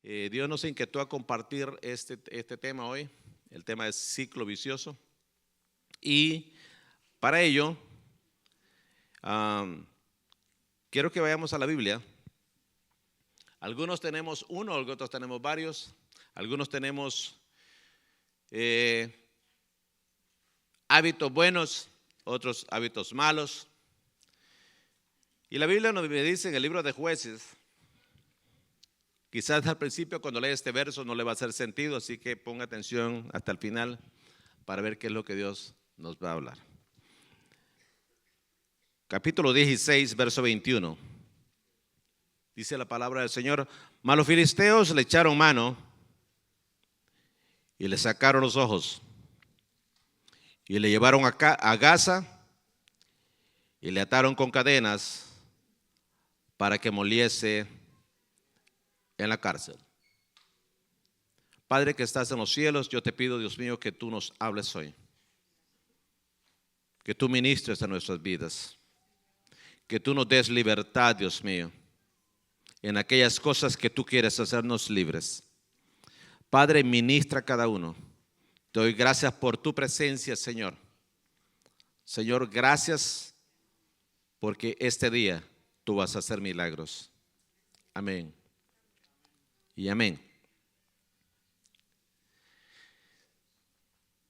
Dios nos inquietó a compartir este tema hoy. El tema es ciclo vicioso. Y para ello, quiero que vayamos a la Biblia. Algunos tenemos uno, otros tenemos varios. Algunos tenemos hábitos buenos, otros hábitos malos. Y la Biblia nos dice en el libro de Jueces, quizás al principio cuando lee este verso no le va a hacer sentido, así que ponga atención hasta el final para ver qué es lo que Dios nos va a hablar. Capítulo 16, verso 21. Dice la palabra del Señor: mas los filisteos le echaron mano y le sacaron los ojos y le llevaron a Gaza y le ataron con cadenas para que moliese en la cárcel. Padre que estás en los cielos, yo te pido, Dios mío, que tú nos hables hoy, que tú ministres a nuestras vidas, que tú nos des libertad, Dios mío, en aquellas cosas que tú quieres hacernos libres. Padre, ministra a cada uno. Te doy gracias por tu presencia, Señor. Señor, gracias porque este día tú vas a hacer milagros. Amén y amén.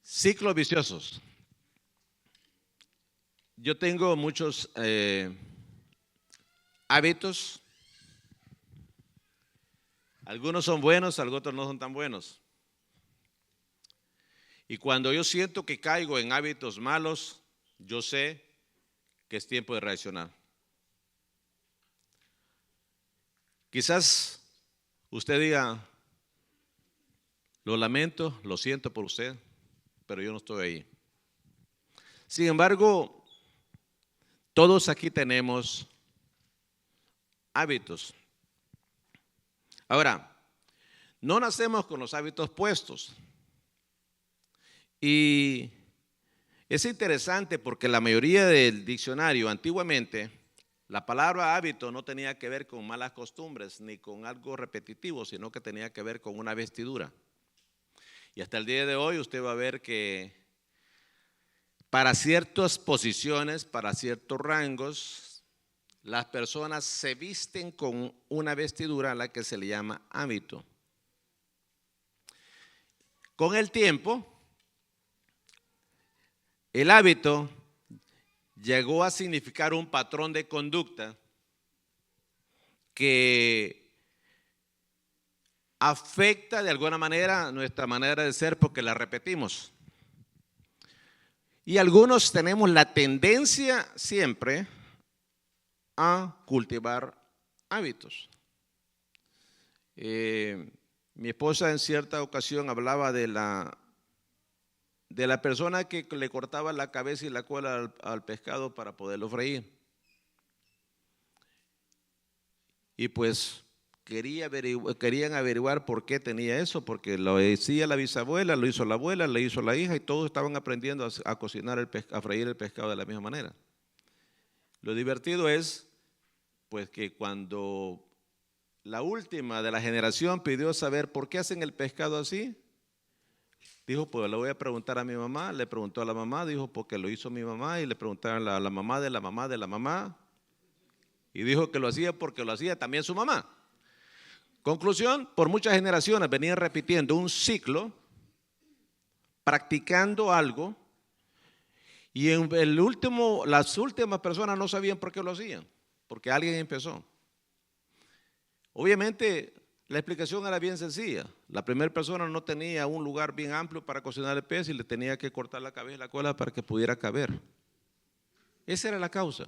Ciclos viciosos. Yo tengo muchos hábitos. Algunos son buenos, algunos no son tan buenos. Y cuando yo siento que caigo en hábitos malos, yo sé que es tiempo de reaccionar. Quizás usted diga: lo lamento, lo siento por usted, pero yo no estoy ahí. Sin embargo, todos aquí tenemos hábitos. Ahora, no nacemos con los hábitos puestos. Y es interesante porque la mayoría del diccionario antiguamente, la palabra hábito no tenía que ver con malas costumbres ni con algo repetitivo, sino que tenía que ver con una vestidura. Y hasta el día de hoy usted va a ver que para ciertas posiciones, para ciertos rangos, las personas se visten con una vestidura a la que se le llama hábito. Con el tiempo, el hábito llegó a significar un patrón de conducta que afecta de alguna manera nuestra manera de ser porque la repetimos. Y algunos tenemos la tendencia siempre a cultivar hábitos. Mi esposa en cierta ocasión hablaba de la persona que le cortaba la cabeza y la cola al pescado para poderlo freír. Y pues querían averiguar por qué tenía eso, porque lo decía la bisabuela, lo hizo la abuela, lo hizo la hija y todos estaban aprendiendo a cocinar, a freír el pescado de la misma manera. Lo divertido es pues que cuando la última de la generación pidió saber por qué hacen el pescado así, dijo: pues le voy a preguntar a mi mamá. Le preguntó a la mamá, dijo: porque lo hizo mi mamá. Y le preguntaron a la mamá de la mamá de la mamá, y dijo que lo hacía porque lo hacía también su mamá. Conclusión: por muchas generaciones venían repitiendo un ciclo, practicando algo, y en las últimas personas no sabían por qué lo hacían, porque alguien empezó. Obviamente la explicación era bien sencilla. La primera persona no tenía un lugar bien amplio para cocinar el pez y le tenía que cortar la cabeza y la cola para que pudiera caber. Esa era la causa.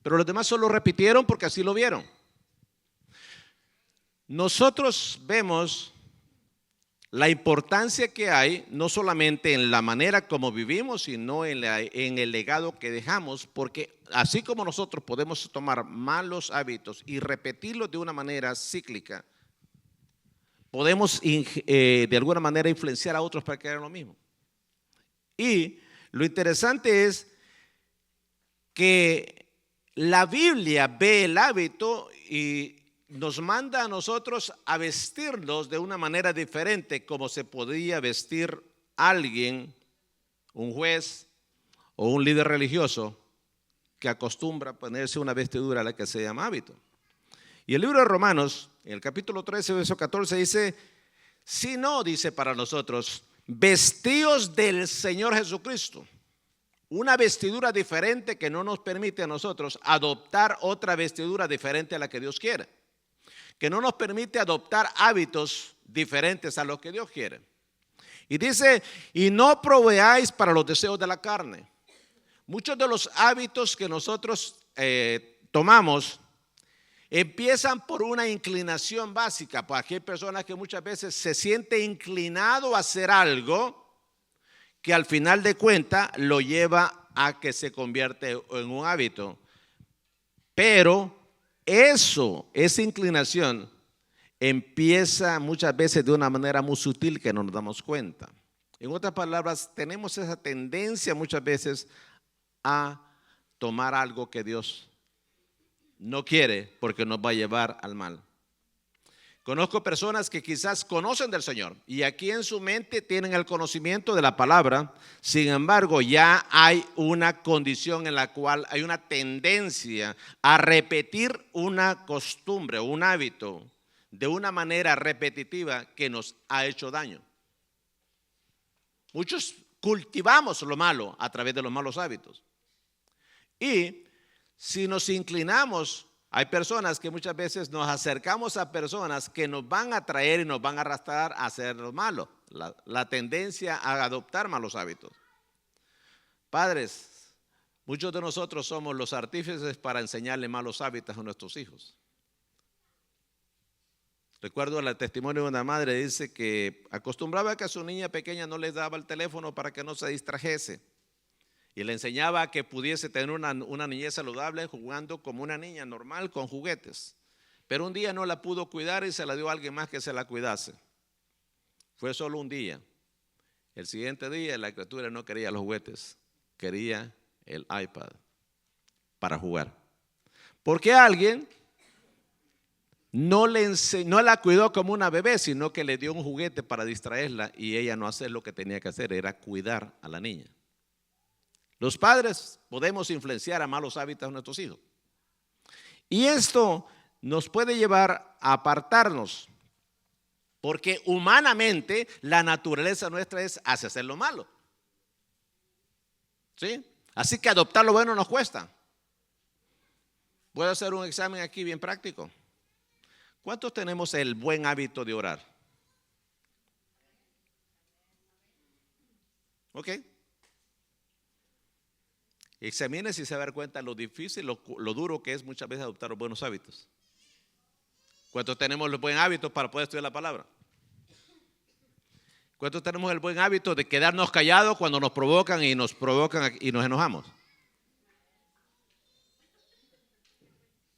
Pero los demás solo repitieron porque así lo vieron. Nosotros vemos la importancia que hay no solamente en la manera como vivimos, sino en el legado que dejamos, porque así como nosotros podemos tomar malos hábitos y repetirlos de una manera cíclica, podemos de alguna manera influenciar a otros para que hagan lo mismo. Y lo interesante es que la Biblia ve el hábito y nos manda a nosotros a vestirnos de una manera diferente como se podía vestir alguien, un juez o un líder religioso que acostumbra a ponerse una vestidura a la que se llama hábito. Y el libro de Romanos, en el capítulo 13, verso 14 dice, si no, dice para nosotros, vestíos del Señor Jesucristo. Una vestidura diferente que no nos permite a nosotros adoptar otra vestidura diferente a la que Dios quiere. Que no nos permite adoptar hábitos diferentes a los que Dios quiere. Y dice, y no proveáis para los deseos de la carne. Muchos de los hábitos que nosotros tomamos empiezan por una inclinación básica. Pues aquí hay personas que muchas veces se siente inclinado a hacer algo que al final de cuentas lo lleva a que se convierte en un hábito. Pero esa inclinación empieza muchas veces de una manera muy sutil que no nos damos cuenta. En otras palabras, tenemos esa tendencia muchas veces a tomar algo que Dios no quiere porque nos va a llevar al mal. Conozco personas que quizás conocen del Señor y aquí en su mente tienen el conocimiento de la palabra, sin embargo ya hay una condición en la cual hay una tendencia a repetir una costumbre o un hábito de una manera repetitiva que nos ha hecho daño. Muchos cultivamos lo malo a través de los malos hábitos. Y si nos inclinamos, hay personas que muchas veces nos acercamos a personas que nos van a traer y nos van a arrastrar a hacer lo malo, la tendencia a adoptar malos hábitos. Padres, muchos de nosotros somos los artífices para enseñarle malos hábitos a nuestros hijos. Recuerdo el testimonio de una madre, dice que acostumbraba que a su niña pequeña no le daba el teléfono para que no se distrajese. Y le enseñaba a que pudiese tener una niñez saludable jugando como una niña normal con juguetes. Pero un día no la pudo cuidar y se la dio a alguien más que se la cuidase. Fue solo un día. El siguiente día la criatura no quería los juguetes, quería el iPad para jugar. Porque alguien no la cuidó como una bebé, sino que le dio un juguete para distraerla y ella no hacer lo que tenía que hacer, era cuidar a la niña. Los padres podemos influenciar a malos hábitos de nuestros hijos. Y esto nos puede llevar a apartarnos, porque humanamente la naturaleza nuestra es hacer lo malo. ¿Sí? Así que adoptar lo bueno nos cuesta. Voy a hacer un examen aquí bien práctico. ¿Cuántos tenemos el buen hábito de orar? Ok. Examínese y se va a dar cuenta lo difícil, lo duro que es muchas veces adoptar los buenos hábitos. ¿Cuántos tenemos los buenos hábitos para poder estudiar la palabra? ¿Cuántos tenemos el buen hábito de quedarnos callados cuando nos provocan y nos enojamos?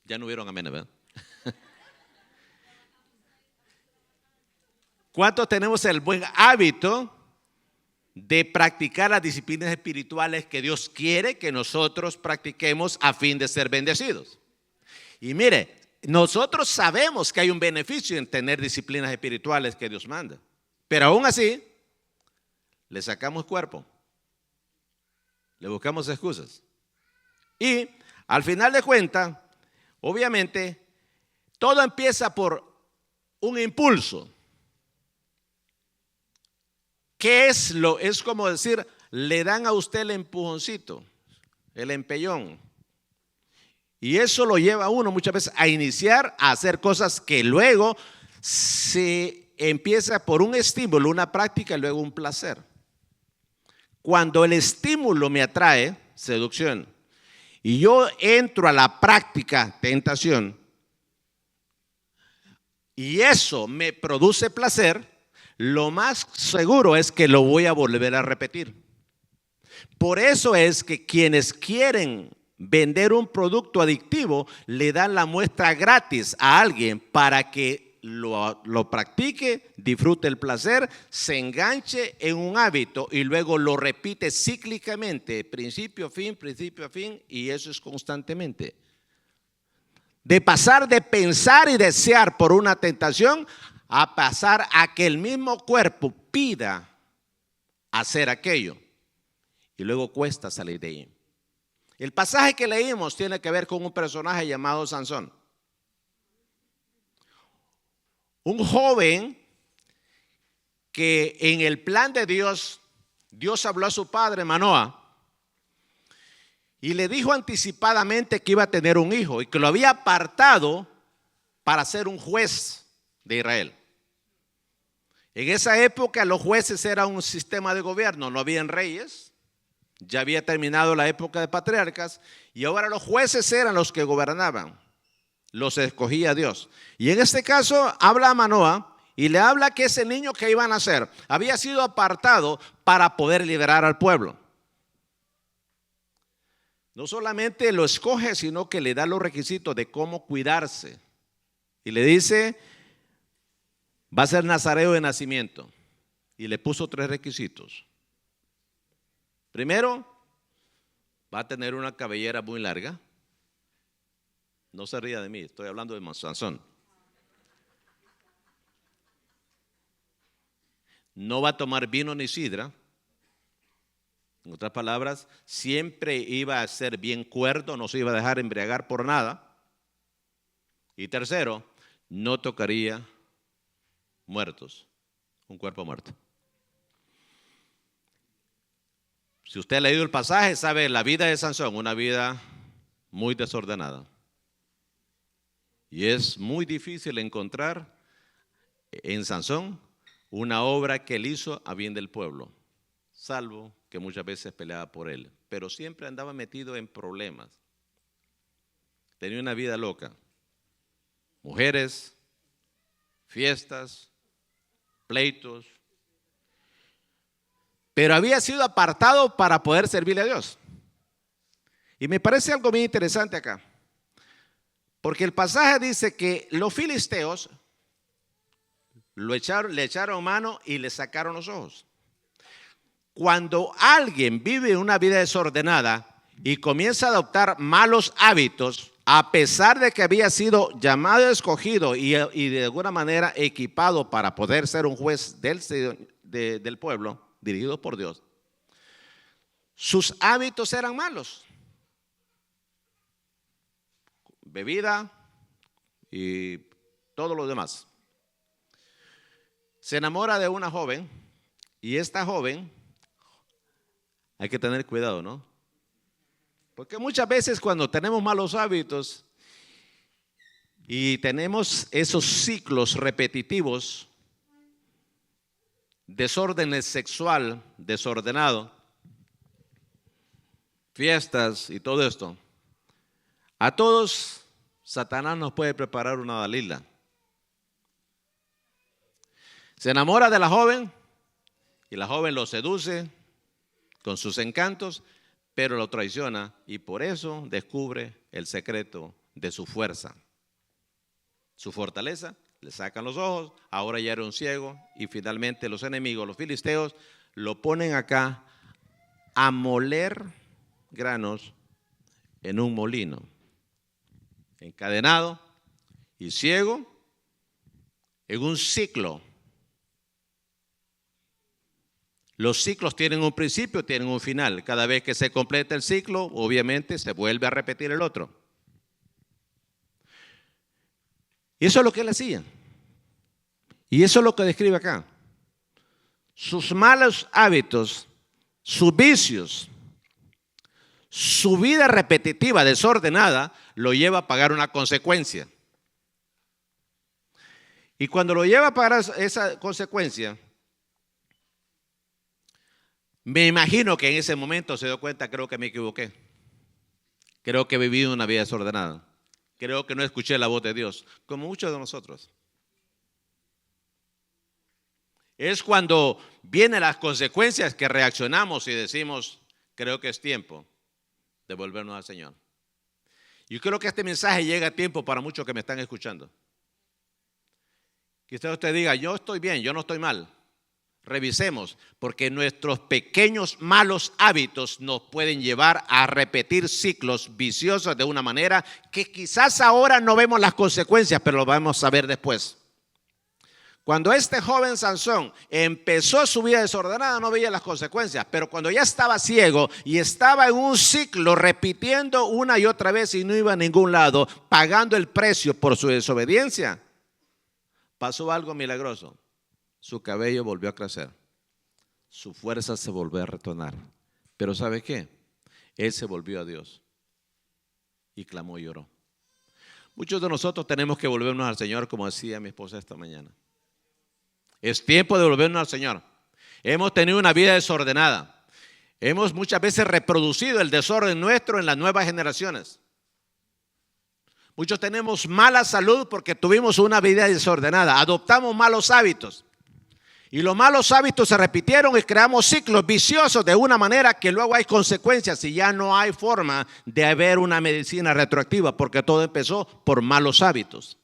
Ya no hubieron amén, ¿verdad? ¿Cuántos tenemos el buen hábito de practicar las disciplinas espirituales que Dios quiere que nosotros practiquemos a fin de ser bendecidos? Y mire, nosotros sabemos que hay un beneficio en tener disciplinas espirituales que Dios manda, pero aún así le sacamos cuerpo, le buscamos excusas y al final de cuentas, obviamente, todo empieza por un impulso. ¿Qué es es como decir, le dan a usted el empujoncito, el empellón? Y eso lo lleva a uno muchas veces a iniciar a hacer cosas que luego se empieza por un estímulo, una práctica y luego un placer. Cuando el estímulo me atrae, seducción, y yo entro a la práctica, tentación, y eso me produce placer, lo más seguro es que lo voy a volver a repetir. Por eso es que quienes quieren vender un producto adictivo le dan la muestra gratis a alguien para que lo practique, disfrute el placer, se enganche en un hábito y luego lo repite cíclicamente, principio a fin, y eso es constantemente. De pasar de pensar y desear por una tentación a pasar a que el mismo cuerpo pida hacer aquello. Y luego cuesta salir de ahí. El pasaje que leímos tiene que ver con un personaje llamado Sansón. Un joven que en el plan de Dios, Dios habló a su padre Manoah y le dijo anticipadamente que iba a tener un hijo y que lo había apartado para ser un juez de Israel. En esa época los jueces eran un sistema de gobierno, no habían reyes, ya había terminado la época de patriarcas y ahora los jueces eran los que gobernaban, los escogía Dios. Y en este caso habla a Manoah y le habla que ese niño que iba a nacer había sido apartado para poder liberar al pueblo. No solamente lo escoge, sino que le da los requisitos de cómo cuidarse. Y le dice, va a ser nazareo de nacimiento. Y le puso 3 requisitos. Primero, va a tener una cabellera muy larga. No se ría de mí, estoy hablando de Sansón. No va a tomar vino ni sidra. En otras palabras, siempre iba a ser bien cuerdo, no se iba a dejar embriagar por nada. Y tercero, no tocaría muertos, un cuerpo muerto. Si usted ha leído el pasaje, sabe la vida de Sansón, una vida muy desordenada. Y es muy difícil encontrar en Sansón una obra que él hizo a bien del pueblo, salvo que muchas veces peleaba por él, pero siempre andaba metido en problemas. Tenía una vida loca. Mujeres, fiestas, pleitos. Pero había sido apartado para poder servirle a Dios. Y me parece algo bien interesante acá. Porque el pasaje dice que los filisteos le echaron mano y le sacaron los ojos. Cuando alguien vive una vida desordenada y comienza a adoptar malos hábitos, a pesar de que había sido llamado, escogido y de alguna manera equipado para poder ser un juez del pueblo, dirigido por Dios, sus hábitos eran malos. Bebida y todo lo demás. Se enamora de una joven y esta joven, hay que tener cuidado, ¿no? Porque muchas veces cuando tenemos malos hábitos y tenemos esos ciclos repetitivos, desórdenes sexual, desordenado, fiestas y todo esto, a todos Satanás nos puede preparar una Dalila. Se enamora de la joven y la joven lo seduce con sus encantos, pero lo traiciona y por eso descubre el secreto de su fuerza. Su fortaleza, le sacan los ojos, ahora ya era un ciego y finalmente los enemigos, los filisteos, lo ponen acá a moler granos en un molino. Encadenado y ciego en un ciclo. Los ciclos tienen un principio, tienen un final. Cada vez que se completa el ciclo, obviamente se vuelve a repetir el otro. Y eso es lo que él hacía. Y eso es lo que describe acá. Sus malos hábitos, sus vicios, su vida repetitiva, desordenada, lo lleva a pagar una consecuencia. Y cuando lo lleva a pagar esa consecuencia, me imagino que en ese momento se dio cuenta, creo que me equivoqué. Creo que he vivido una vida desordenada. Creo que no escuché la voz de Dios, como muchos de nosotros. Es cuando vienen las consecuencias que reaccionamos y decimos, creo que es tiempo de volvernos al Señor. Yo creo que este mensaje llega a tiempo para muchos que me están escuchando. Quizás usted diga, yo estoy bien, yo no estoy mal. Revisemos, porque nuestros pequeños malos hábitos nos pueden llevar a repetir ciclos viciosos de una manera que quizás ahora no vemos las consecuencias, pero lo vamos a ver después. Cuando este joven Sansón empezó su vida desordenada, no veía las consecuencias, pero cuando ya estaba ciego y estaba en un ciclo repitiendo una y otra vez y no iba a ningún lado, pagando el precio por su desobediencia, pasó algo milagroso. Su cabello volvió a crecer, su fuerza se volvió a retornar. Pero ¿sabe qué? Él se volvió a Dios y clamó y lloró. Muchos de nosotros tenemos que volvernos al Señor, como decía mi esposa esta mañana. Es tiempo de volvernos al Señor. Hemos tenido una vida desordenada. Hemos muchas veces reproducido el desorden nuestro en las nuevas generaciones. Muchos tenemos mala salud porque tuvimos una vida desordenada. Adoptamos malos hábitos. Y los malos hábitos se repitieron y creamos ciclos viciosos de una manera que luego hay consecuencias y ya no hay forma de haber una medicina retroactiva porque todo empezó por malos hábitos.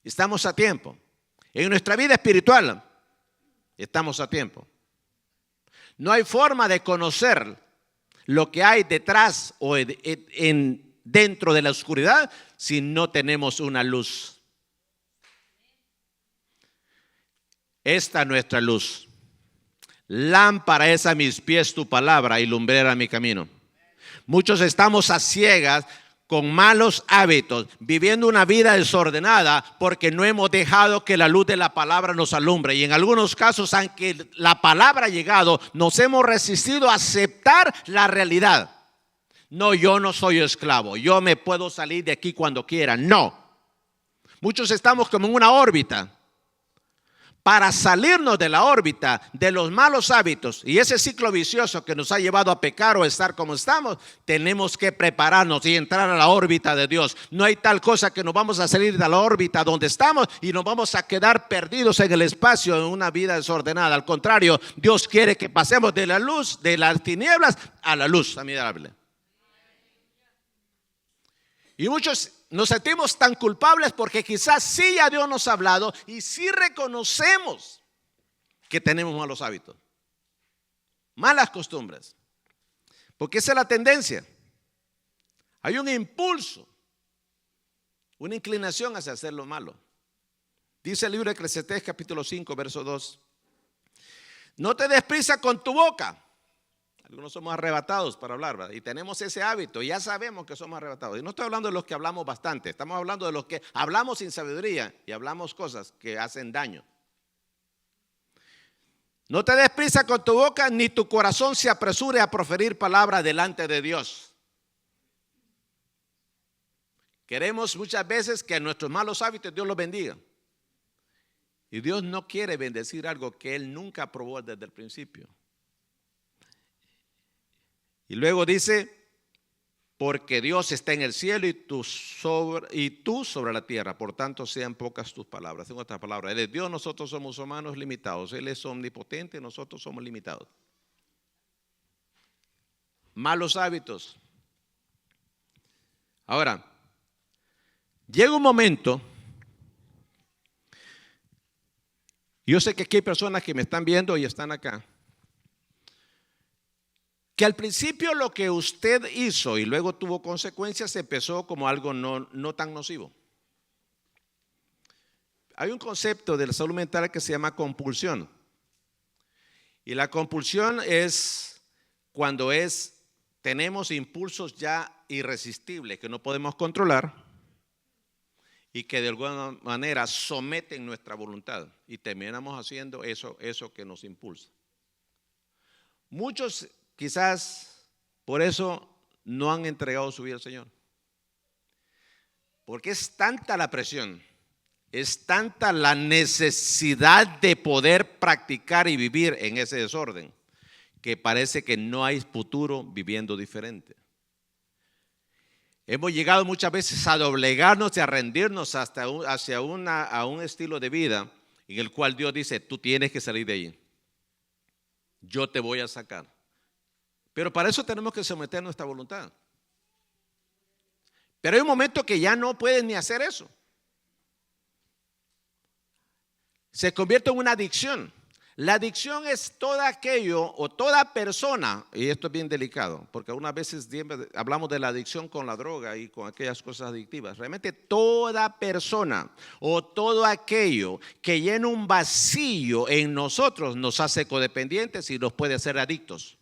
Estamos a tiempo. En nuestra vida espiritual estamos a tiempo. No hay forma de conocer lo que hay detrás o dentro de la oscuridad si no tenemos una luz. Esta es nuestra luz. Lámpara es a mis pies tu palabra y lumbrera mi camino. Muchos estamos a ciegas con malos hábitos, viviendo una vida desordenada porque no hemos dejado que la luz de la palabra nos alumbre. Y en algunos casos, aunque la palabra ha llegado, nos hemos resistido a aceptar la realidad. No, yo no soy esclavo, yo me puedo salir de aquí cuando quiera. No. Muchos estamos como en una órbita. Para salirnos de la órbita de los malos hábitos y ese ciclo vicioso que nos ha llevado a pecar o a estar como estamos, tenemos que prepararnos y entrar a la órbita de Dios. No hay tal cosa que nos vamos a salir de la órbita donde estamos y nos vamos a quedar perdidos en el espacio en una vida desordenada. Al contrario, Dios quiere que pasemos de la luz, de las tinieblas a la luz admirable. Y muchos nos sentimos tan culpables porque quizás sí ya Dios nos ha hablado y sí reconocemos que tenemos malos hábitos, malas costumbres, porque esa es la tendencia. Hay un impulso, una inclinación hacia hacer lo malo. Dice el libro de Eclesiastés capítulo 5 verso 2: no te des prisa con tu boca. Algunos somos arrebatados para hablar, ¿verdad? Y tenemos ese hábito, ya sabemos que somos arrebatados. Y no estoy hablando de los que hablamos bastante, estamos hablando de los que hablamos sin sabiduría y hablamos cosas que hacen daño. No te des prisa con tu boca, ni tu corazón se apresure a proferir palabra delante de Dios. Queremos muchas veces que nuestros malos hábitos Dios los bendiga. Y Dios no quiere bendecir algo que Él nunca aprobó desde el principio. Y luego dice, porque Dios está en el cielo y tú sobre la tierra, por tanto sean pocas tus palabras. En otras palabras, Él es Dios, nosotros somos humanos limitados. Él es omnipotente, nosotros somos limitados. Malos hábitos. Ahora, llega un momento, yo sé que aquí hay personas que me están viendo y están acá, que al principio lo que usted hizo y luego tuvo consecuencias empezó como algo no tan nocivo. Hay un concepto de la salud mental que se llama compulsión. Y la compulsión es cuando tenemos impulsos ya irresistibles que no podemos controlar y que de alguna manera someten nuestra voluntad y terminamos haciendo eso que nos impulsa. Muchos quizás por eso no han entregado su vida al Señor. Porque es tanta la presión, es tanta la necesidad de poder practicar y vivir en ese desorden, que parece que no hay futuro viviendo diferente. Hemos llegado muchas veces a doblegarnos y a rendirnos hacia un estilo de vida en el cual Dios dice, tú tienes que salir de ahí. Yo te voy a sacar. Pero para eso tenemos que someter nuestra voluntad. Pero hay un momento que ya no puedes ni hacer eso. se convierte en una adicción. La adicción es todo aquello o toda persona, y esto es bien delicado, porque algunas veces hablamos de la adicción con la droga y con aquellas cosas adictivas. Realmente toda persona o todo aquello que llena un vacío en nosotros nos hace codependientes y nos puede hacer adictos.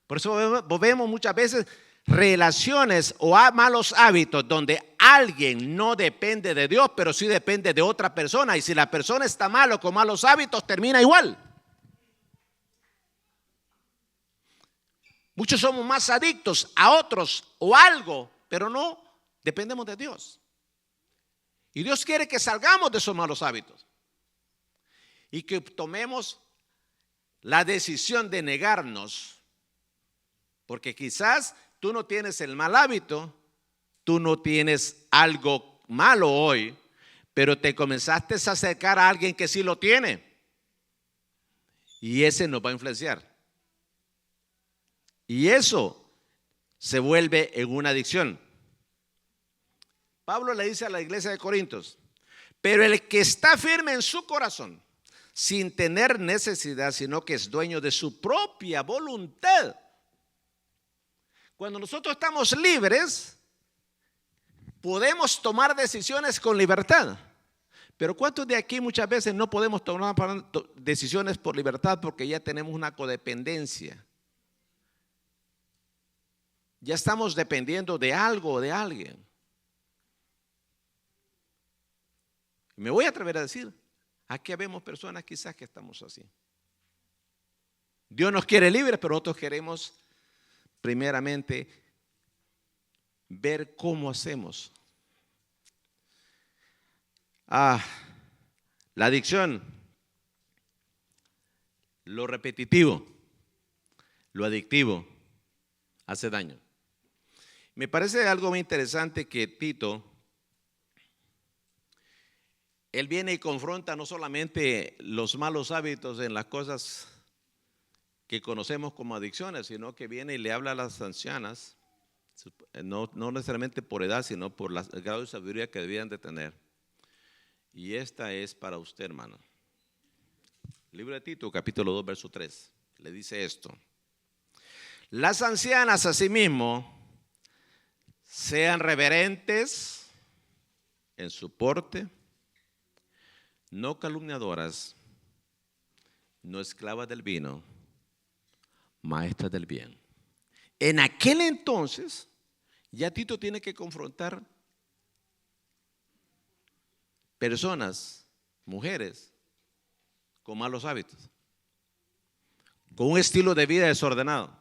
Por eso vemos muchas veces relaciones o malos hábitos donde alguien no depende de Dios, pero sí depende de otra persona. Y si la persona está mal o con malos hábitos, termina igual. Muchos somos más adictos a otros o algo, pero no dependemos de Dios. Y Dios quiere que salgamos de esos malos hábitos y que tomemos la decisión de negarnos, porque quizás tú no tienes el mal hábito, tú no tienes algo malo hoy, pero te comenzaste a acercar a alguien que sí lo tiene y ese nos va a influenciar. Y eso se vuelve en una adicción. Pablo le dice a la iglesia de Corintios, pero el que está firme en su corazón, sin tener necesidad, sino que es dueño de su propia voluntad. Cuando nosotros estamos libres, podemos tomar decisiones con libertad. Pero ¿cuántos de aquí muchas veces no podemos tomar decisiones por libertad porque ya tenemos una codependencia? Ya estamos dependiendo de algo o de alguien. Me voy a atrever a decir, aquí vemos personas quizás que estamos así. Dios nos quiere libres, pero nosotros queremos primeramente ver cómo hacemos. La adicción, lo repetitivo, lo adictivo, hace daño. Me parece algo muy interesante que Tito, él viene y confronta no solamente los malos hábitos en las cosas que conocemos como adicciones, sino que viene y le habla a las ancianas, no necesariamente por edad, sino por el grado de sabiduría que debían de tener. Y esta es para usted, hermano. Libro de Tito, capítulo 2, verso 3, le dice esto. Las ancianas asimismo sean reverentes en su porte, no calumniadoras, no esclavas del vino, maestras del bien. En aquel entonces, ya Tito tiene que confrontar personas, mujeres, con malos hábitos, con un estilo de vida desordenado.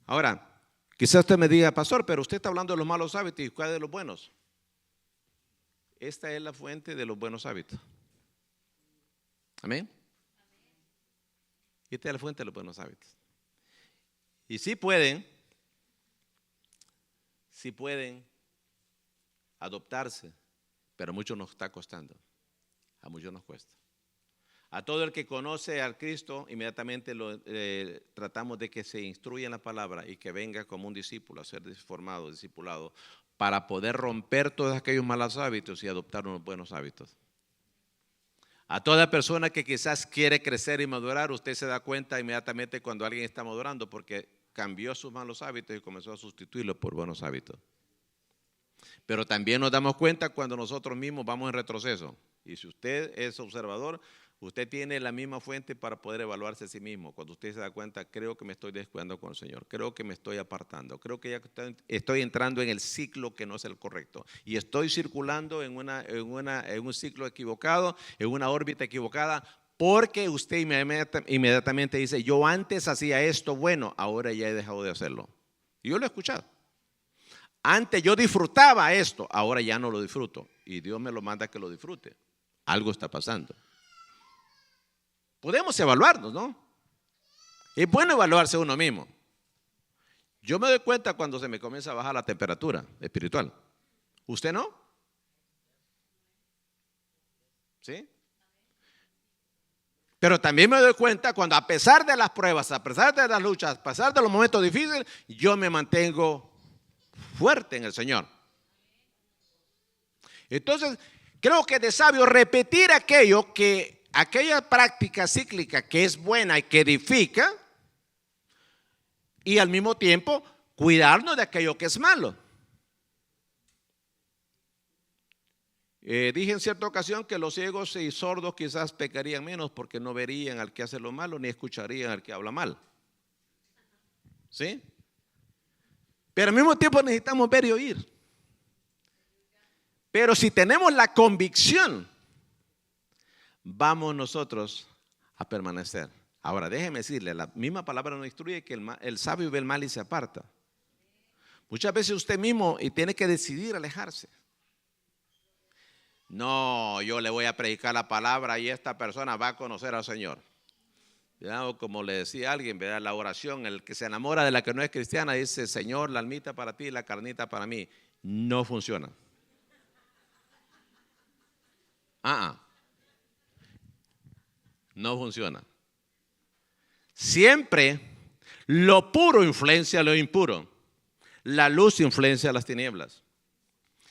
Ahora, quizás usted me diga, pastor, pero usted está hablando de los malos hábitos y cuál de los buenos. Esta es la fuente de los buenos hábitos. Amén. Esta es la fuente de los buenos hábitos. Y sí pueden adoptarse, pero a muchos nos está costando. A muchos nos cuesta. A todo el que conoce al Cristo, inmediatamente tratamos de que se instruya en la palabra y que venga como un discípulo a ser formado, discipulado, para poder romper todos aquellos malos hábitos y adoptar unos buenos hábitos. A toda persona que quizás quiere crecer y madurar, usted se da cuenta inmediatamente cuando alguien está madurando porque cambió sus malos hábitos y comenzó a sustituirlos por buenos hábitos. Pero también nos damos cuenta cuando nosotros mismos vamos en retroceso. Y si usted es observador, usted tiene la misma fuente para poder evaluarse a sí mismo. Cuando usted se da cuenta, creo que me estoy descuidando con el Señor, creo que me estoy apartando, creo que ya estoy entrando en el ciclo que no es el correcto y estoy circulando en un ciclo equivocado, en una órbita equivocada, porque usted inmediatamente dice, yo antes hacía esto bueno, ahora ya he dejado de hacerlo. Y yo lo he escuchado. Antes yo disfrutaba esto, ahora ya no lo disfruto y Dios me lo manda que lo disfrute. Algo está pasando. Podemos evaluarnos, ¿no? Es bueno evaluarse uno mismo. Yo me doy cuenta cuando se me comienza a bajar la temperatura espiritual. ¿Usted no? ¿Sí? Pero también me doy cuenta cuando a pesar de las pruebas, a pesar de las luchas, a pesar de los momentos difíciles, yo me mantengo fuerte en el Señor. Entonces, Creo que es de sabio repetir aquella práctica cíclica que es buena y que edifica, y al mismo tiempo cuidarnos de aquello que es malo. Dije en cierta ocasión que los ciegos y sordos quizás pecarían menos porque no verían al que hace lo malo ni escucharían al que habla mal. ¿Sí? Pero al mismo tiempo necesitamos ver y oír. Pero si tenemos la convicción, vamos nosotros a permanecer. Ahora déjeme decirle, la misma palabra nos instruye que el sabio ve el mal y se aparta. Muchas veces usted mismo y tiene que decidir alejarse. No, yo le voy a predicar la palabra y esta persona va a conocer al Señor. ¿Verdad? Como le decía alguien, ¿verdad? La oración, el que se enamora de la que no es cristiana dice: Señor, la almita para ti, la carnita para mí. No funciona. No funciona. Siempre lo puro influencia lo impuro. La luz influencia las tinieblas.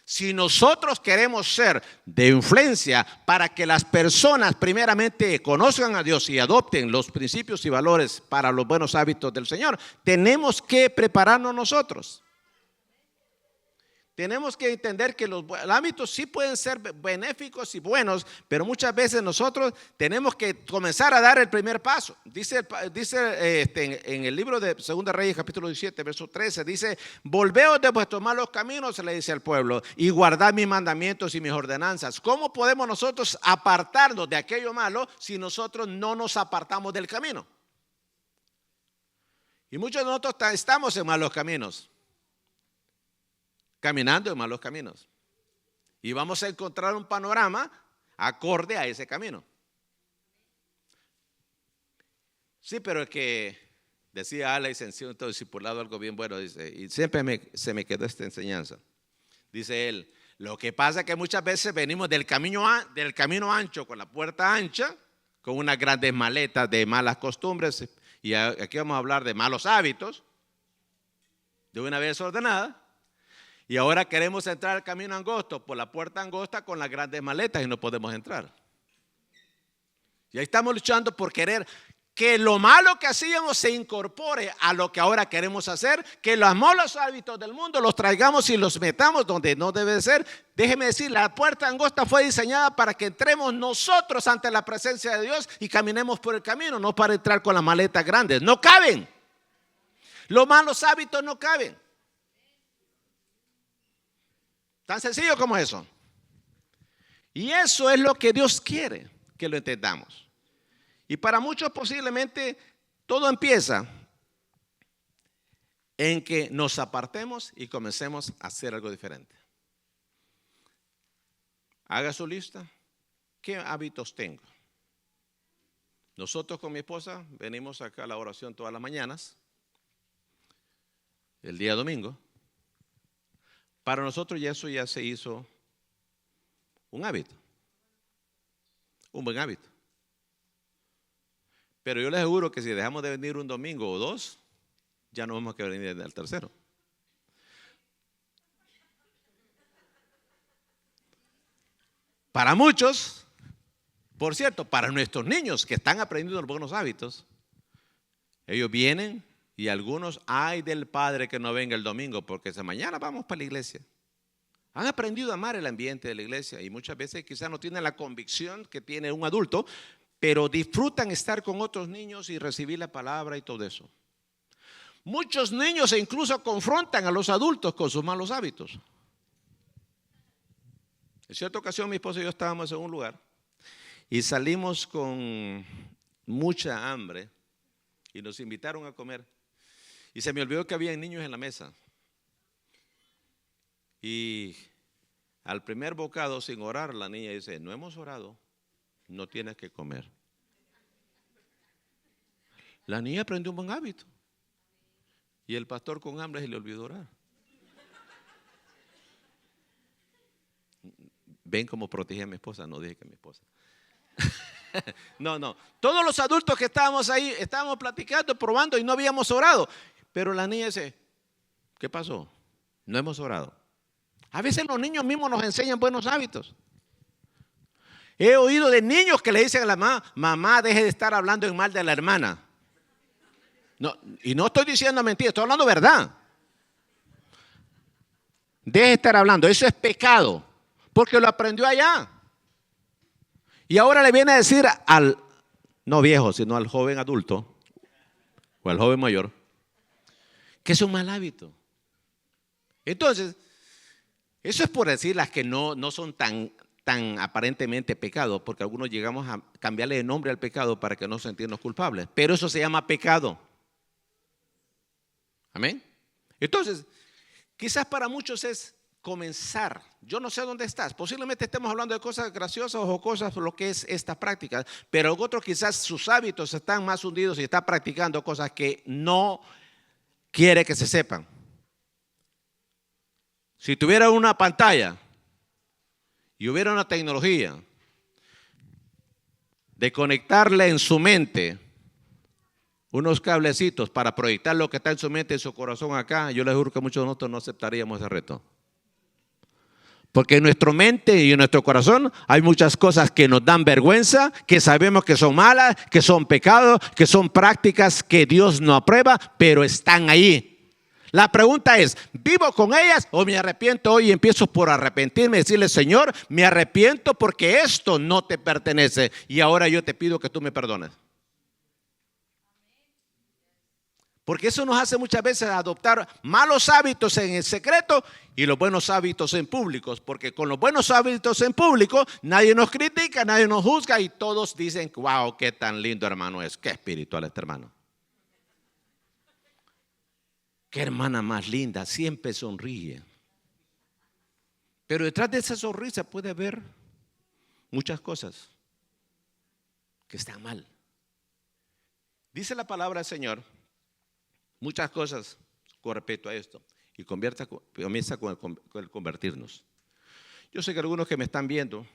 Si nosotros queremos ser de influencia para que las personas primeramente conozcan a Dios y adopten los principios y valores para los buenos hábitos del Señor, tenemos que prepararnos nosotros. Tenemos que entender que los hábitos sí pueden ser benéficos y buenos, pero muchas veces nosotros tenemos que comenzar a dar el primer paso. Dice en el libro de 2 Reyes, capítulo 17, verso 13, dice: volveos de vuestros malos caminos, se le dice al pueblo, y guardad mis mandamientos y mis ordenanzas. ¿Cómo podemos nosotros apartarnos de aquello malo si nosotros no nos apartamos del camino? Y muchos de nosotros estamos en malos caminos, caminando en malos caminos, y vamos a encontrar un panorama acorde a ese camino. Sí, pero es que decía Alex en cierto discipulado algo bien bueno, dice, y siempre se me quedó esta enseñanza. Dice él: lo que pasa es que muchas veces venimos del camino ancho, con la puerta ancha, con unas grandes maletas de malas costumbres, y aquí vamos a hablar de malos hábitos, de una vez ordenada. Y ahora queremos entrar al camino angosto, por la puerta angosta con las grandes maletas, y no podemos entrar. Y ahí estamos luchando por querer que lo malo que hacíamos se incorpore a lo que ahora queremos hacer, que los malos hábitos del mundo los traigamos y los metamos donde no debe ser. Déjeme decir, la puerta angosta fue diseñada para que entremos nosotros ante la presencia de Dios y caminemos por el camino, no para entrar con las maletas grandes. No caben. Los malos hábitos no caben. Tan sencillo como eso. Y eso es lo que Dios quiere que lo entendamos. Y para muchos posiblemente todo empieza en que nos apartemos y comencemos a hacer algo diferente. Haga su lista. ¿Qué hábitos tengo? Nosotros con mi esposa venimos acá a la oración todas las mañanas, el día domingo. Para nosotros ya eso ya se hizo un hábito, un buen hábito. Pero yo les aseguro que si dejamos de venir un domingo o dos, ya no vamos a querer venir al tercero. Para muchos, por cierto, para nuestros niños que están aprendiendo los buenos hábitos, ellos vienen. Y algunos, ay del padre que no venga el domingo, porque mañana vamos para la iglesia. Han aprendido a amar el ambiente de la iglesia y muchas veces quizás no tienen la convicción que tiene un adulto, pero disfrutan estar con otros niños y recibir la palabra y todo eso. Muchos niños incluso confrontan a los adultos con sus malos hábitos. En cierta ocasión mi esposa y yo estábamos en un lugar y salimos con mucha hambre y nos invitaron a comer. Y se me olvidó que había niños en la mesa. Y al primer bocado, sin orar, la niña dice: no hemos orado, no tienes que comer. La niña aprendió un buen hábito. Y el pastor con hambre se le olvidó orar. ¿Ven cómo protegí a mi esposa? No dije que mi esposa. No. Todos los adultos que estábamos ahí, estábamos platicando, probando y no habíamos orado. Pero la niña dice: ¿qué pasó? No hemos orado. A veces los niños mismos nos enseñan buenos hábitos. He oído de niños que le dicen a la mamá, mamá, deje de estar hablando en mal de la hermana. No, y no estoy diciendo mentira, estoy hablando verdad. Deje de estar hablando, eso es pecado, porque lo aprendió allá. Y ahora le viene a decir al, no viejo, sino al joven adulto, o al joven mayor, que es un mal hábito. Entonces, eso es por decir las que no son tan aparentemente pecado, porque algunos llegamos a cambiarle de nombre al pecado para que no sentirnos culpables, pero eso se llama pecado. Amén. Entonces, quizás para muchos es comenzar. Yo no sé dónde estás, posiblemente estemos hablando de cosas graciosas o cosas lo que es esta práctica, pero otros quizás sus hábitos están más hundidos y está practicando cosas que no quiere que se sepan. Si tuviera una pantalla y hubiera una tecnología de conectarle en su mente unos cablecitos para proyectar lo que está en su mente y en su corazón acá, yo les juro que muchos de nosotros no aceptaríamos ese reto. Porque en nuestra mente y en nuestro corazón hay muchas cosas que nos dan vergüenza, que sabemos que son malas, que son pecados, que son prácticas que Dios no aprueba, pero están ahí. La pregunta es, ¿vivo con ellas o me arrepiento hoy y empiezo por arrepentirme y decirle, Señor, me arrepiento porque esto no te pertenece y ahora yo te pido que tú me perdones? Porque eso nos hace muchas veces adoptar malos hábitos en el secreto y los buenos hábitos en públicos. Porque con los buenos hábitos en público nadie nos critica, nadie nos juzga y todos dicen, wow, qué tan lindo hermano es, qué espiritual este hermano. Qué hermana más linda, siempre sonríe. Pero detrás de esa sonrisa puede haber muchas cosas que están mal. Dice la palabra del Señor, muchas cosas con respecto a esto. Y comienza con el convertirnos. Yo sé que algunos que me están viendo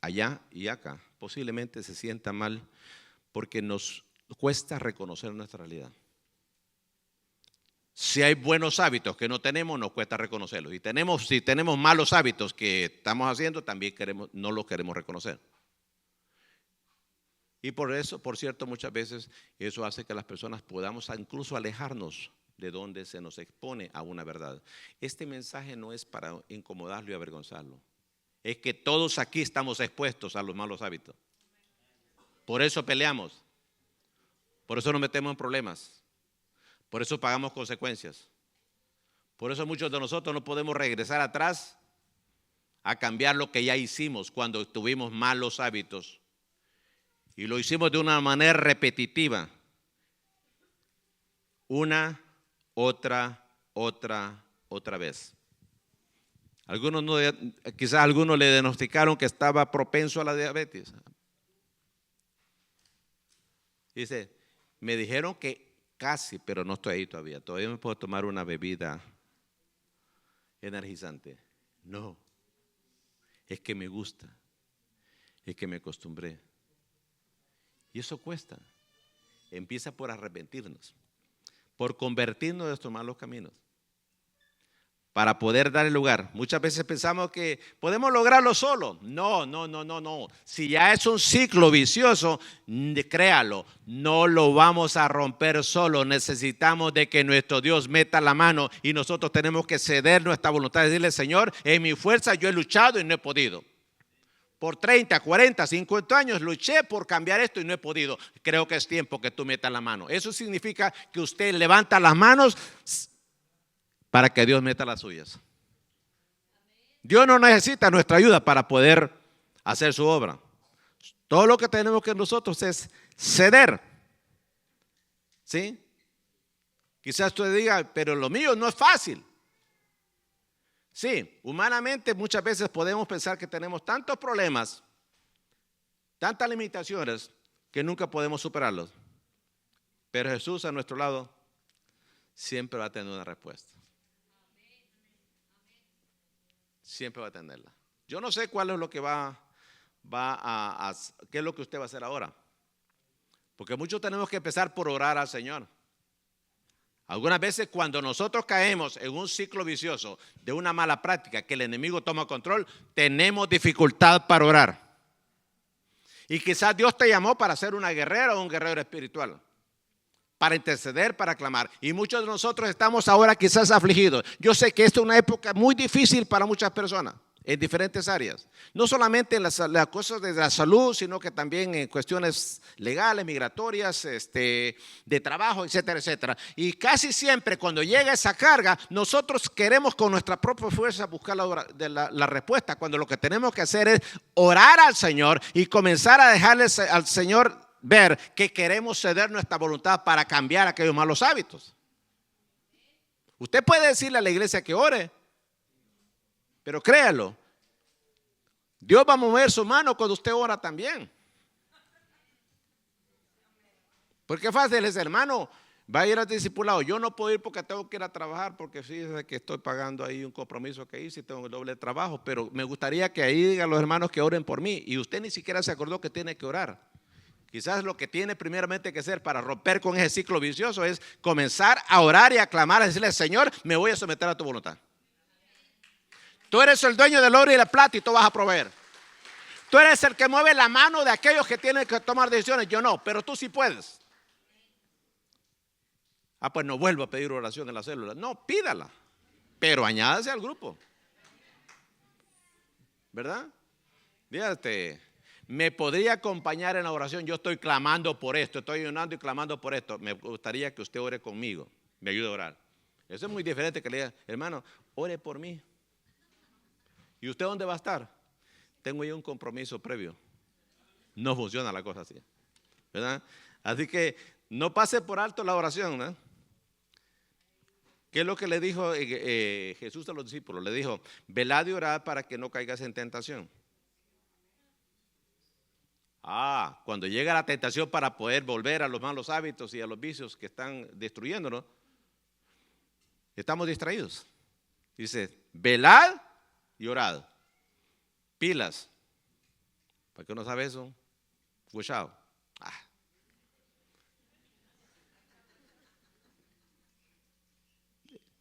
allá y acá posiblemente se sientan mal porque nos cuesta reconocer nuestra realidad. Si hay buenos hábitos que no tenemos, nos cuesta reconocerlos. Si tenemos malos hábitos que estamos haciendo, también no los queremos reconocer. Y por eso, por cierto, muchas veces eso hace que las personas podamos incluso alejarnos de donde se nos expone a una verdad. Este mensaje no es para incomodarlo y avergonzarlo. Es que todos aquí estamos expuestos a los malos hábitos. Por eso peleamos. Por eso nos metemos en problemas. Por eso pagamos consecuencias. Por eso muchos de nosotros no podemos regresar atrás a cambiar lo que ya hicimos cuando tuvimos malos hábitos. Y lo hicimos de una manera repetitiva. Una, otra vez. Quizás algunos le diagnosticaron que estaba propenso a la diabetes. Dice, me dijeron que casi, pero no estoy ahí todavía. Todavía me puedo tomar una bebida energizante. No, es que me gusta, es que me acostumbré. Y eso cuesta. Empieza por arrepentirnos, por convertirnos de nuestros malos caminos, para poder dar el lugar. Muchas veces pensamos que podemos lograrlo solo. No. Si ya es un ciclo vicioso, créalo, no lo vamos a romper solo. Necesitamos de que nuestro Dios meta la mano y nosotros tenemos que ceder nuestra voluntad y decirle, Señor, en mi fuerza yo he luchado y no he podido. Por 30, 40, 50 años luché por cambiar esto y no he podido. Creo que es tiempo que tú metas la mano. Eso significa que usted levanta las manos para que Dios meta las suyas. Dios no necesita nuestra ayuda para poder hacer su obra. Todo lo que tenemos que nosotros es ceder. ¿Sí? Quizás usted diga, pero lo mío no es fácil. Sí, humanamente muchas veces podemos pensar que tenemos tantos problemas, tantas limitaciones, que nunca podemos superarlos. Pero Jesús a nuestro lado siempre va a tener una respuesta. Siempre va a tenerla. Yo no sé cuál es lo que qué es lo que usted va a hacer ahora. Porque muchos tenemos que empezar por orar al Señor. Algunas veces cuando nosotros caemos en un ciclo vicioso de una mala práctica que el enemigo toma control, tenemos dificultad para orar. Y quizás Dios te llamó para ser una guerrera o un guerrero espiritual, para interceder, para clamar. Y muchos de nosotros estamos ahora quizás afligidos. Yo sé que esta es una época muy difícil para muchas personas en diferentes áreas. No solamente en las cosas de la salud, sino que también en cuestiones legales, migratorias, de trabajo, etcétera, etcétera. Y casi siempre cuando llega esa carga, nosotros queremos con nuestra propia fuerza buscar la respuesta, cuando lo que tenemos que hacer es orar al Señor y comenzar a dejarle al Señor ver que queremos ceder nuestra voluntad para cambiar aquellos malos hábitos. Usted puede decirle a la iglesia que ore, pero créalo, Dios va a mover su mano cuando usted ora también. Porque fácil es, hermano, va a ir al discipulado. Yo no puedo ir porque tengo que ir a trabajar, porque fíjese que estoy pagando ahí un compromiso que hice y tengo el doble trabajo. Pero me gustaría que ahí digan los hermanos que oren por mí. Y usted ni siquiera se acordó que tiene que orar. Quizás lo que tiene primeramente que hacer para romper con ese ciclo vicioso es comenzar a orar y a clamar, a decirle, Señor, me voy a someter a tu voluntad. Tú eres el dueño del oro y la plata y tú vas a proveer. Tú eres el que mueve la mano de aquellos que tienen que tomar decisiones. Yo no, pero tú sí puedes. Pues no vuelvo a pedir oración en la célula. No, pídala, pero añádase al grupo. ¿Verdad? Fíjate, me podría acompañar en la oración. Yo estoy clamando por esto, estoy ayunando y clamando por esto. Me gustaría que usted ore conmigo, me ayude a orar. Eso es muy diferente que le diga, hermano, ore por mí. ¿Y usted dónde va a estar? Tengo ya un compromiso previo. No funciona la cosa así, ¿verdad? Así que no pase por alto la oración, ¿no? ¿Qué es lo que le dijo Jesús a los discípulos? Le dijo, velad y orad para que no caigas en tentación. Cuando llega la tentación para poder volver a los malos hábitos y a los vicios que están destruyéndonos, estamos distraídos. Dice, velad y orad. Pilas. ¿Para qué no sabe eso? Fuchado.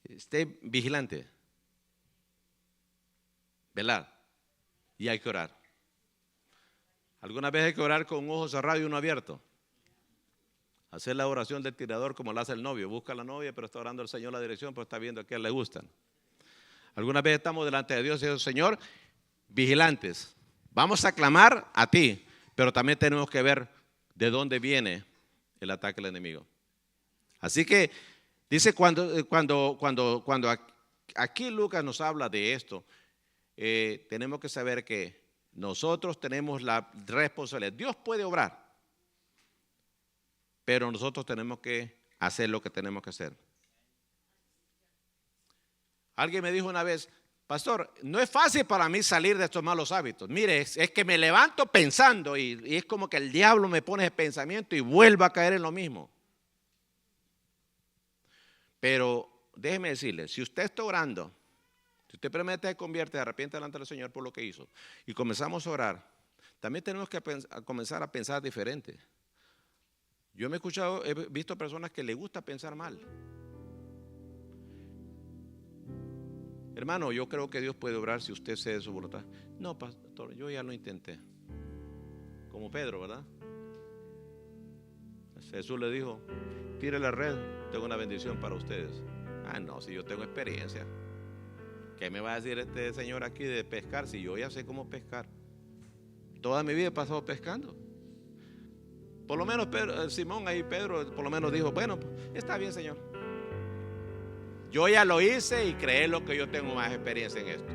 Esté vigilante. Velar. Y hay que orar. Algunas veces hay que orar con un ojo cerrado y uno abierto. Hacer la oración del tirador como la hace el novio. Busca a la novia, pero está orando al Señor la dirección, pero está viendo a quién le gustan. Algunas veces estamos delante de Dios y decimos, Señor, vigilantes, vamos a clamar a ti, pero también tenemos que ver de dónde viene el ataque del enemigo. Así que dice cuando aquí Lucas nos habla de esto, tenemos que saber que nosotros tenemos la responsabilidad. Dios puede obrar, pero nosotros tenemos que hacer lo que tenemos que hacer. Alguien me dijo una vez, pastor, no es fácil para mí salir de estos malos hábitos. Mire, es que me levanto pensando y es como que el diablo me pone ese pensamiento y vuelvo a caer en lo mismo. Pero déjeme decirle, si usted está orando, si usted primero se convierte, se arrepiente delante del Señor por lo que hizo y comenzamos a orar, también tenemos que comenzar a pensar diferente. Yo he visto personas que les gusta pensar mal. Hermano, yo creo que Dios puede obrar si usted cede su voluntad. No, pastor, yo ya lo intenté. Como Pedro, ¿verdad? Jesús le dijo, tire la red, tengo una bendición para ustedes. No, si yo tengo experiencia. ¿Qué me va a decir este señor aquí de pescar si yo ya sé cómo pescar? Toda mi vida he pasado pescando. Por lo menos Simón ahí, Pedro, por lo menos dijo, bueno, está bien, Señor. Yo ya lo hice y creé lo que yo tengo más experiencia en esto.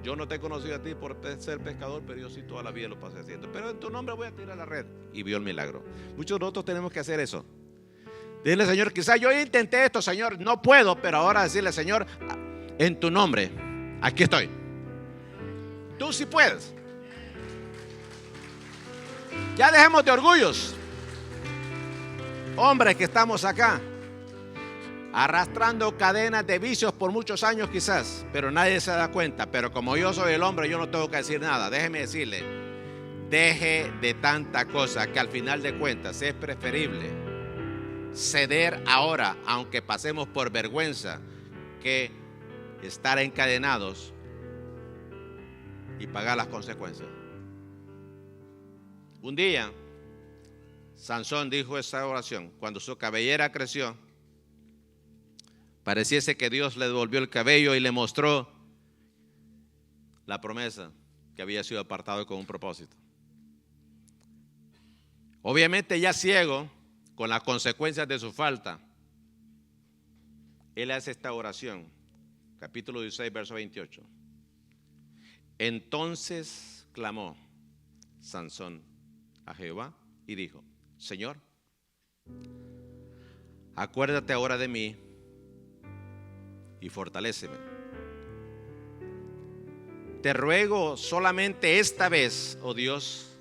Yo no te he conocido a ti por ser pescador, pero yo sí toda la vida lo pasé haciendo. Pero en tu nombre voy a tirar la red. Y vio el milagro. Muchos de nosotros tenemos que hacer eso. Dile, Señor, quizás yo intenté esto, Señor, no puedo, pero ahora decirle, Señor, en tu nombre, aquí estoy. Tú sí puedes. Ya dejemos de orgullos. Hombres que estamos acá, arrastrando cadenas de vicios por muchos años quizás, pero nadie se da cuenta. Pero como yo soy el hombre, yo no tengo que decir nada. Déjeme decirle, deje de tanta cosa que al final de cuentas es preferible ceder ahora, aunque pasemos por vergüenza, que estar encadenados y pagar las consecuencias. Un día, Sansón dijo esta oración. Cuando su cabellera creció, pareciese que Dios le devolvió el cabello y le mostró la promesa que había sido apartado con un propósito. Obviamente ya ciego, con las consecuencias de su falta, él hace esta oración, capítulo 16, verso 28. Entonces clamó Sansón a Jehová y dijo: Señor, acuérdate ahora de mí y fortaléceme. Te ruego solamente esta vez, oh Dios,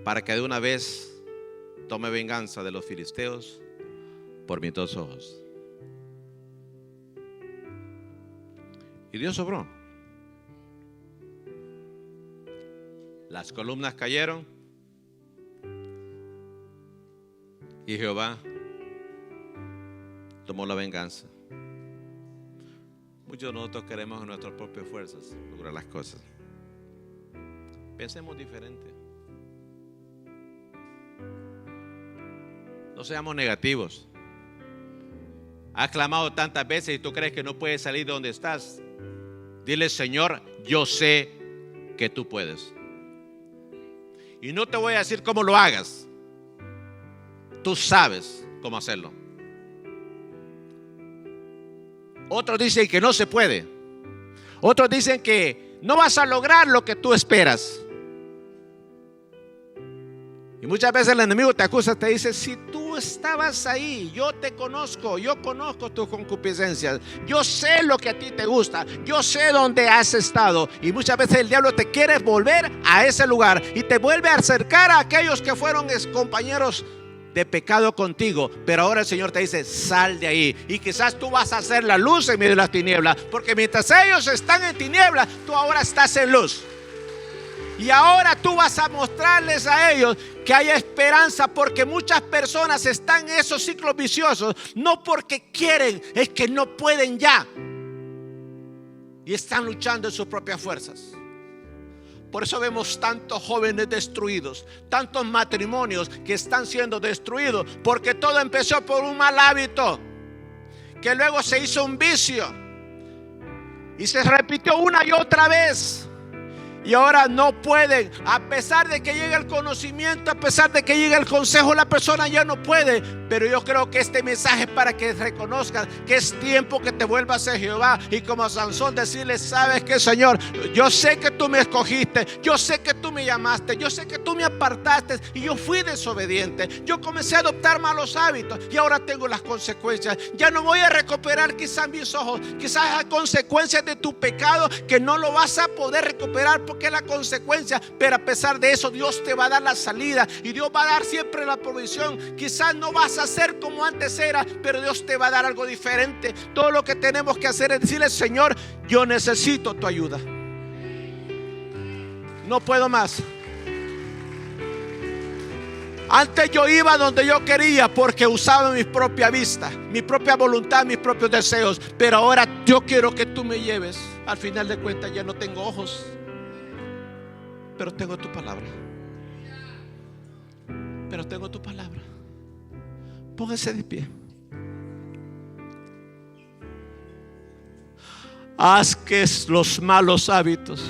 para que de una vez tome venganza de los filisteos por mis dos ojos. Y Dios obró. Las columnas cayeron y Jehová tomó la venganza. Muchos de nosotros queremos en nuestras propias fuerzas lograr las cosas. Pensemos diferente. No seamos negativos. Has clamado tantas veces y tú crees que no puedes salir de donde estás. Dile: Señor, yo sé que tú puedes. Y no te voy a decir cómo lo hagas. Tú sabes cómo hacerlo. Otros dicen que no se puede. Otros dicen que no vas a lograr lo que tú esperas. Y muchas veces el enemigo te acusa, te dice: si tú estabas ahí, yo te conozco, yo conozco tus concupiscencias, yo sé lo que a ti te gusta, yo sé dónde has estado. Y muchas veces el diablo te quiere volver a ese lugar y te vuelve a acercar a aquellos que fueron compañeros de pecado contigo. Pero ahora el Señor te dice: sal de ahí. Y quizás tú vas a hacer la luz en medio de las tinieblas, porque mientras ellos están en tinieblas, tú ahora estás en luz. Y ahora tú vas a mostrarles a ellos que hay esperanza, porque muchas personas están en esos ciclos viciosos, no porque quieren, es que no pueden ya. Y están luchando en sus propias fuerzas. Por eso vemos tantos jóvenes destruidos, tantos matrimonios que están siendo destruidos, porque todo empezó por un mal hábito, que luego se hizo un vicio y se repitió una y otra vez. Y ahora no pueden, a pesar de que llegue el conocimiento, a pesar de que llegue el consejo, la persona ya no puede. Pero yo creo que este mensaje es para que reconozcan que es tiempo que te vuelvas a Jehová. Y como a Sansón decirle: sabes que, Señor, yo sé que tú me escogiste, yo sé que tú me llamaste, yo sé que tú me apartaste y yo fui desobediente. Yo comencé a adoptar malos hábitos y ahora tengo las consecuencias. Ya no voy a recuperar quizás mis ojos, quizás a consecuencias de tu pecado, que no lo vas a poder recuperar porque es la consecuencia. Pero a pesar de eso, Dios te va a dar la salida y Dios va a dar siempre la provisión. Quizás no vas a ser como antes era, pero Dios te va a dar algo diferente. Todo lo que tenemos que hacer es decirle: Señor, yo necesito tu ayuda, no puedo más. Antes yo iba donde yo quería porque usaba mi propia vista, mi propia voluntad, mis propios deseos. Pero ahora yo quiero que tú me lleves. Al final de cuentas ya no tengo ojos, pero tengo tu palabra. Pero tengo tu palabra. Póngase de pie. Haz que los malos hábitos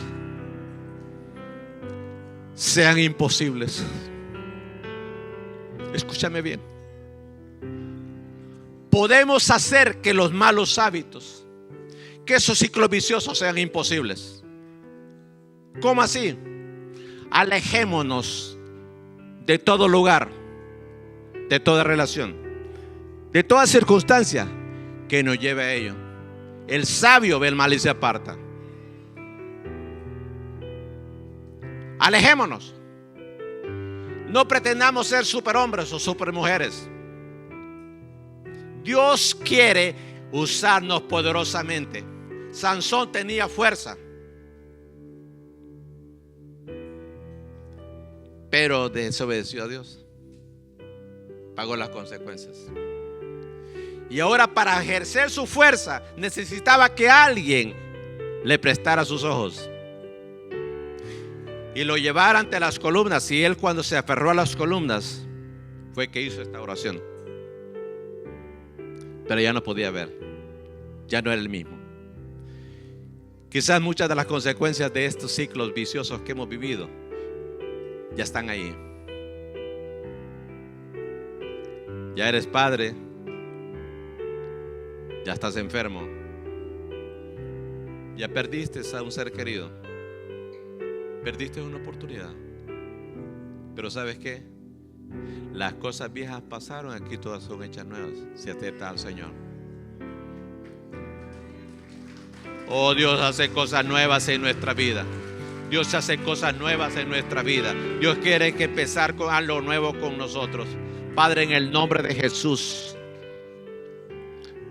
sean imposibles. Escúchame bien. Podemos hacer que los malos hábitos, que esos ciclos viciosos sean imposibles. ¿Cómo así? Alejémonos de todo lugar, de toda relación, de toda circunstancia que nos lleve a ello. El sabio ve el mal y se aparta. Alejémonos. No pretendamos ser superhombres o supermujeres. Dios quiere usarnos poderosamente. Sansón tenía fuerza, pero desobedeció a Dios. Pagó las consecuencias. Y ahora, para ejercer su fuerza, necesitaba que alguien le prestara sus ojos. y lo llevara ante las columnas. Y él, cuando se aferró a las columnas, fue que hizo esta oración. Pero ya no podía ver, ya no era el mismo. Quizás muchas de las consecuencias de estos ciclos viciosos que hemos vivido ya están ahí. Ya eres padre, ya estás enfermo, ya perdiste a un ser querido, perdiste una oportunidad. Pero ¿sabes qué? Las cosas viejas pasaron, aquí todas son hechas nuevas si aceptas al Señor. Oh, Dios hace cosas nuevas en nuestra vida. Dios hace cosas nuevas en nuestra vida. Dios quiere que empezar con algo nuevo con nosotros. Padre, en el nombre de Jesús,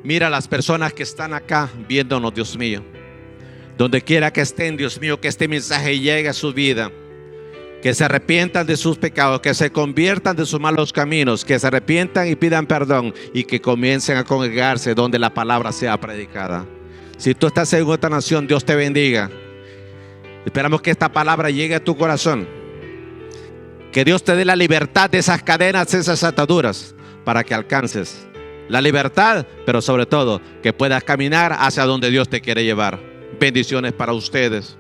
mira a las personas que están acá viéndonos, Dios mío. Donde quiera que estén, Dios mío, que este mensaje llegue a su vida. Que se arrepientan de sus pecados, que se conviertan de sus malos caminos, que se arrepientan y pidan perdón y que comiencen a congregarse donde la palabra sea predicada. Si tú estás en otra nación, Dios te bendiga. Esperamos que esta palabra llegue a tu corazón. Que Dios te dé la libertad de esas cadenas, de esas ataduras, para que alcances la libertad, pero sobre todo que puedas caminar hacia donde Dios te quiere llevar. Bendiciones para ustedes.